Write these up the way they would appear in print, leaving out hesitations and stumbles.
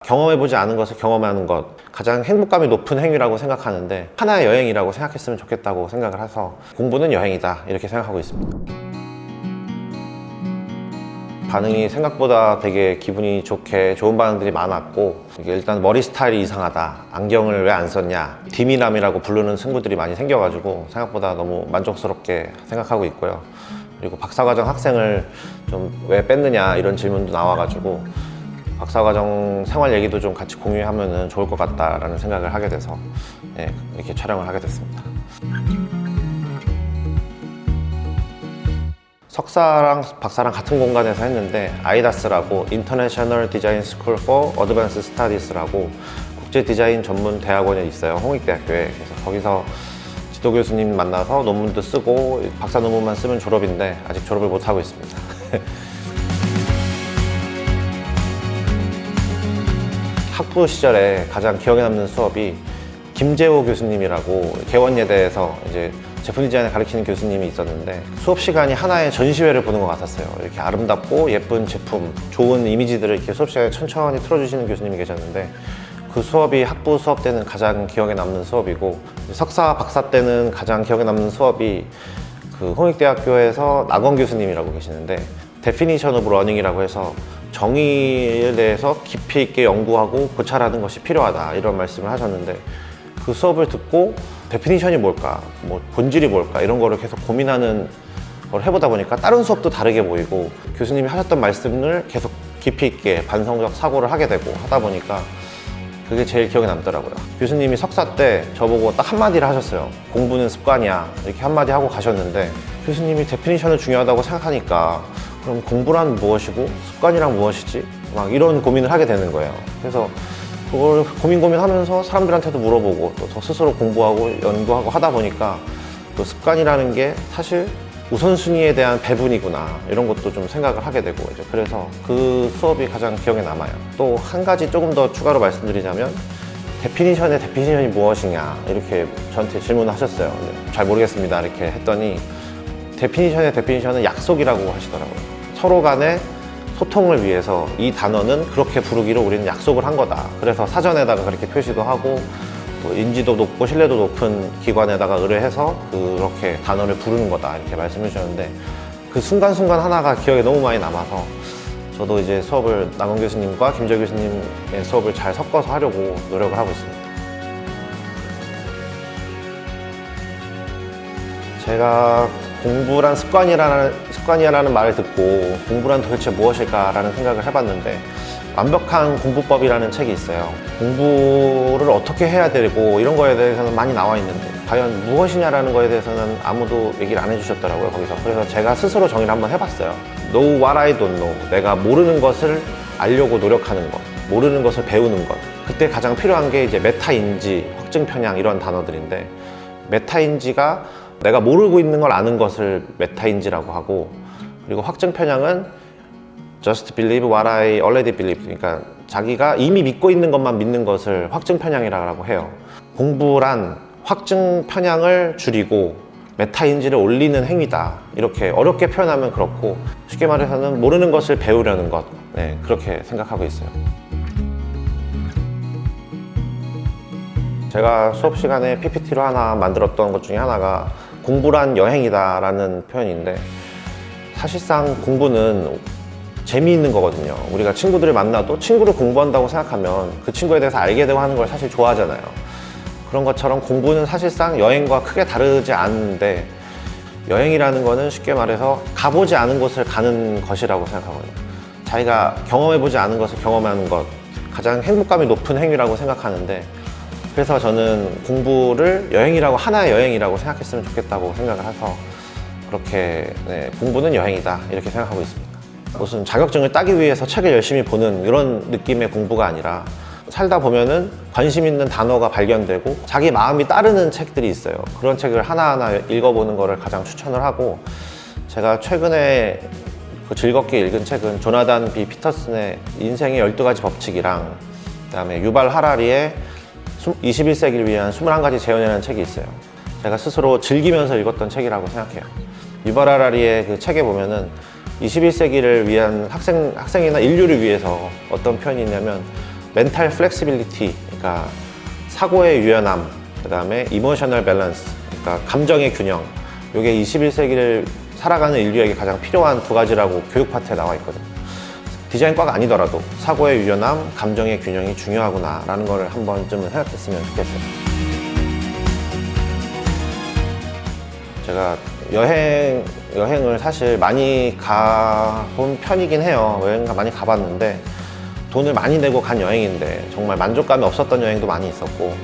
경험해보지 않은 것을 경험하는 것, 가장 행복감이 높은 행위라고 생각하는데 하나의 여행이라고 생각했으면 좋겠다고 생각을 해서 공부는 여행이다 이렇게 생각하고 있습니다. 반응이 생각보다 되게 기분이 좋게 좋은 반응들이 많았고, 이게 일단 머리 스타일이 이상하다, 안경을 왜 안 썼냐, 디미남이라고 부르는 친구들이 많이 생겨가지고 생각보다 너무 만족스럽게 생각하고 있고요. 그리고 박사과정 학생을 좀 왜 뺐느냐 이런 질문도 나와가지고 박사과정 생활 얘기도 좀 같이 공유하면 좋을 것 같다라는 생각을 하게 돼서 이렇게 촬영을 하게 됐습니다. 석사랑 박사랑 같은 공간에서 했는데 아이다스라고 International Design School for Advanced Studies라고 국제 디자인 전문 대학원이 있어요, 홍익대학교에. 그래서 거기서 지도 교수님 만나서 논문도 쓰고 박사 논문만 쓰면 졸업인데 아직 졸업을 못 하고 있습니다. 학부 시절에 가장 기억에 남는 수업이 김재호 교수님이라고 개원예대에서 이제 제품 디자인을 가르치는 교수님이 있었는데, 수업 시간이 하나의 전시회를 보는 것 같았어요. 이렇게 아름답고 예쁜 제품, 좋은 이미지들을 이렇게 수업 시간에 천천히 틀어주시는 교수님이 계셨는데, 그 수업이 학부 수업 때는 가장 기억에 남는 수업이고, 석사 박사 때는 가장 기억에 남는 수업이 그 홍익대학교에서 나건 교수님이라고 계시는데, Definition of Learning이라고 해서 정의에 대해서 깊이 있게 연구하고 고찰하는 것이 필요하다 이런 말씀을 하셨는데, 그 수업을 듣고 데피니션이 뭘까, 뭐 본질이 뭘까 이런 거를 계속 고민하는 걸 해보다 보니까 다른 수업도 다르게 보이고, 교수님이 하셨던 말씀을 계속 깊이 있게 반성적 사고를 하게 되고 하다 보니까 그게 제일 기억에 남더라고요. 교수님이 석사 때 저보고 딱 한마디를 하셨어요. 공부는 습관이야 이렇게 한마디 하고 가셨는데, 교수님이 데피니션을 중요하다고 생각하니까 그럼 공부란 무엇이고 습관이란 무엇이지? 막 이런 고민을 하게 되는 거예요. 그래서 그걸 고민하면서 사람들한테도 물어보고 또 저 스스로 공부하고 연구하고 하다 보니까 또 습관이라는 게 사실 우선순위에 대한 배분이구나 이런 것도 좀 생각을 하게 되고, 이제 그래서 그 수업이 가장 기억에 남아요. 또 한 가지 조금 더 추가로 말씀드리자면, 데피니션이 무엇이냐 이렇게 저한테 질문을 하셨어요. 근데 잘 모르겠습니다 이렇게 했더니, 데피니션은 약속이라고 하시더라고요. 서로 간에 소통을 위해서 이 단어는 그렇게 부르기로 우리는 약속을 한 거다. 그래서 사전에다가 그렇게 표시도 하고, 또 인지도 높고 신뢰도 높은 기관에다가 의뢰해서 그렇게 단어를 부르는 거다 이렇게 말씀해 주셨는데, 그 순간순간 하나가 기억에 너무 많이 남아서 저도 이제 수업을 나건 교수님과 김재호 교수님의 수업을 잘 섞어서 하려고 노력을 하고 있습니다. 제가 공부란 습관이라는 말을 듣고 공부란 도대체 무엇일까라는 생각을 해봤는데, 완벽한 공부법이라는 책이 있어요. 공부를 어떻게 해야 되고 이런 거에 대해서는 많이 나와 있는데 과연 무엇이냐라는 거에 대해서는 아무도 얘기를 안 해주셨더라고요, 거기서. 그래서 제가 스스로 정의를 한번 해봤어요. Know what I don't know. 내가 모르는 것을 알려고 노력하는 것, 모르는 것을 배우는 것. 그때 가장 필요한 게 이제 메타인지, 확증 편향 이런 단어들인데, 메타인지가 내가 모르고 있는 걸 아는 것을 메타인지라고 하고, 그리고 확증 편향은 just believe what I already believe. 그러니까 자기가 이미 믿고 있는 것만 믿는 것을 확증 편향이라고 해요. 공부란 확증 편향을 줄이고 메타인지를 올리는 행위다. 이렇게 어렵게 표현하면 그렇고, 쉽게 말해서는 모르는 것을 배우려는 것. 그렇게 생각하고 있어요. 제가 수업 시간에 PPT로 하나 만들었던 것 중에 하나가 공부란 여행이다라는 표현인데, 사실상 공부는 재미있는 거거든요. 우리가 친구들을 만나도 친구를 공부한다고 생각하면 그 친구에 대해서 알게 되고 하는 걸 사실 좋아하잖아요. 그런 것처럼 공부는 사실상 여행과 크게 다르지 않은데, 여행이라는 거는 쉽게 말해서 가보지 않은 곳을 가는 것이라고 생각하거든요. 자기가 경험해보지 않은 것을 경험하는 것, 가장 행복감이 높은 행위라고 생각하는데, 그래서 저는 공부를 하나의 여행이라고 생각했으면 좋겠다고 생각을 해서 그렇게 공부는 여행이다 이렇게 생각하고 있습니다. 무슨 자격증을 따기 위해서 책을 열심히 보는 이런 느낌의 공부가 아니라, 살다 보면은 관심 있는 단어가 발견되고 자기 마음이 따르는 책들이 있어요. 그런 책을 하나하나 읽어보는 거를 가장 추천을 하고, 제가 최근에 즐겁게 읽은 책은 조나단 B 피터슨의 인생의 12가지 법칙이랑, 그다음에 유발 하라리의 21세기를 위한 21가지 재현이라는 책이 있어요. 제가 스스로 즐기면서 읽었던 책이라고 생각해요. 유발 하라리의 그 책에 보면은 21세기를 위한 학생이나 인류를 위해서 어떤 표현이 있냐면, 멘탈 플렉시빌리티, 그러니까 사고의 유연함, 그 다음에 이모셔널 밸런스, 그러니까 감정의 균형. 이게 21세기를 살아가는 인류에게 가장 필요한 두 가지라고 교육 파트에 나와 있거든요. 디자인과가 아니더라도 사고의 유연함, 감정의 균형이 중요하구나 라는 걸 한 번쯤은 생각했으면 좋겠어요. 제가 여행을 사실 많이 가본 편이긴 해요. 여행 많이 가봤는데 돈을 많이 내고 간 여행인데 정말 만족감이 없었던 여행도 많이 있었고,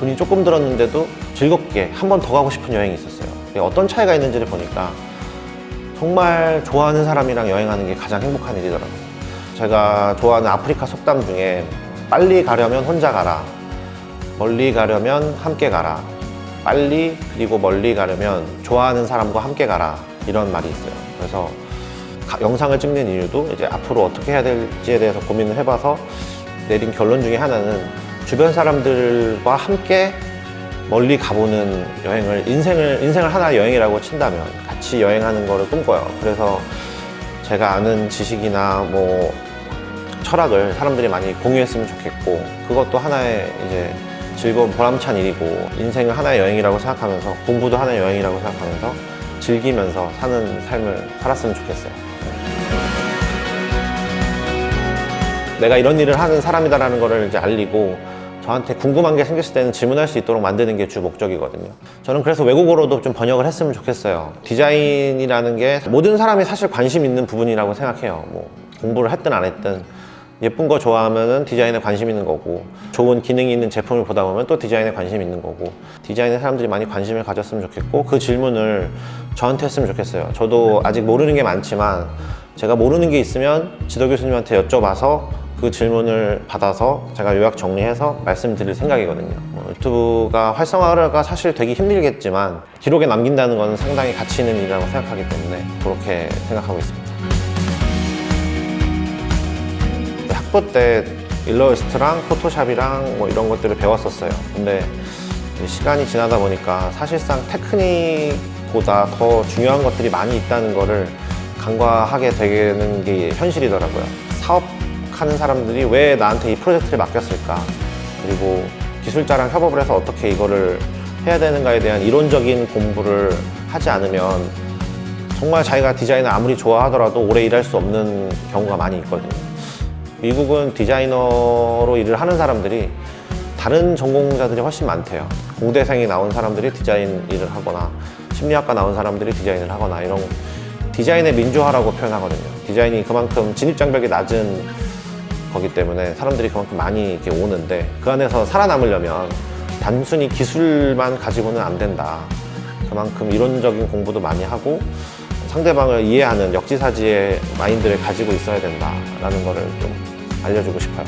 돈이 조금 들었는데도 즐겁게 한 번 더 가고 싶은 여행이 있었어요. 어떤 차이가 있는지를 보니까 정말 좋아하는 사람이랑 여행하는 게 가장 행복한 일이더라고요. 제가 좋아하는 아프리카 속담 중에 빨리 가려면 혼자 가라, 멀리 가려면 함께 가라, 빨리 그리고 멀리 가려면 좋아하는 사람과 함께 가라, 이런 말이 있어요. 그래서 영상을 찍는 이유도 이제 앞으로 어떻게 해야 될지에 대해서 고민을 해봐서 내린 결론 중에 하나는 주변 사람들과 함께 멀리 가보는 여행을 인생을 하나의 여행이라고 친다면 같이 여행하는 거를 꿈꿔요. 그래서 제가 아는 지식이나 뭐 철학을 사람들이 많이 공유했으면 좋겠고, 그것도 하나의 이제 즐거운 보람찬 일이고, 인생을 하나의 여행이라고 생각하면서 공부도 하나의 여행이라고 생각하면서 즐기면서 사는 삶을 살았으면 좋겠어요. 내가 이런 일을 하는 사람이다라는 거를 이제 알리고, 저한테 궁금한 게 생겼을 때는 질문할 수 있도록 만드는 게 주 목적이거든요. 저는 그래서 외국어로도 좀 번역을 했으면 좋겠어요. 디자인이라는 게 모든 사람이 사실 관심 있는 부분이라고 생각해요. 뭐 공부를 했든 안 했든 예쁜 거 좋아하면은 디자인에 관심 있는 거고, 좋은 기능이 있는 제품을 보다 보면 또 디자인에 관심 있는 거고, 디자인에 사람들이 많이 관심을 가졌으면 좋겠고, 그 질문을 저한테 했으면 좋겠어요. 저도 아직 모르는 게 많지만 제가 모르는 게 있으면 지도 교수님한테 여쭤봐서 그 질문을 받아서 제가 요약 정리해서 말씀드릴 생각이거든요. 유튜브가 활성화가 사실 되게 힘들겠지만 기록에 남긴다는 건 상당히 가치 있는 일이라고 생각하기 때문에 그렇게 생각하고 있습니다. 학부 때 일러스트랑 포토샵이랑 뭐 이런 것들을 배웠었어요. 근데 시간이 지나다 보니까 사실상 테크닉보다 더 중요한 것들이 많이 있다는 거를 간과하게 되는 게 현실이더라고요. 사업하는 사람들이 왜 나한테 이 프로젝트를 맡겼을까, 그리고 기술자랑 협업을 해서 어떻게 이거를 해야 되는가에 대한 이론적인 공부를 하지 않으면 정말 자기가 디자인을 아무리 좋아하더라도 오래 일할 수 없는 경우가 많이 있거든요. 미국은 디자이너로 일을 하는 사람들이 다른 전공자들이 훨씬 많대요. 공대생이 나온 사람들이 디자인 일을 하거나 심리학과 나온 사람들이 디자인을 하거나, 이런 디자인의 민주화라고 표현하거든요. 디자인이 그만큼 진입장벽이 낮은 거기 때문에 사람들이 그만큼 많이 이렇게 오는데, 그 안에서 살아남으려면 단순히 기술만 가지고는 안 된다. 그만큼 이론적인 공부도 많이 하고 상대방을 이해하는 역지사지의 마인드를 가지고 있어야 된다라는 거를 좀 알려주고 싶어요.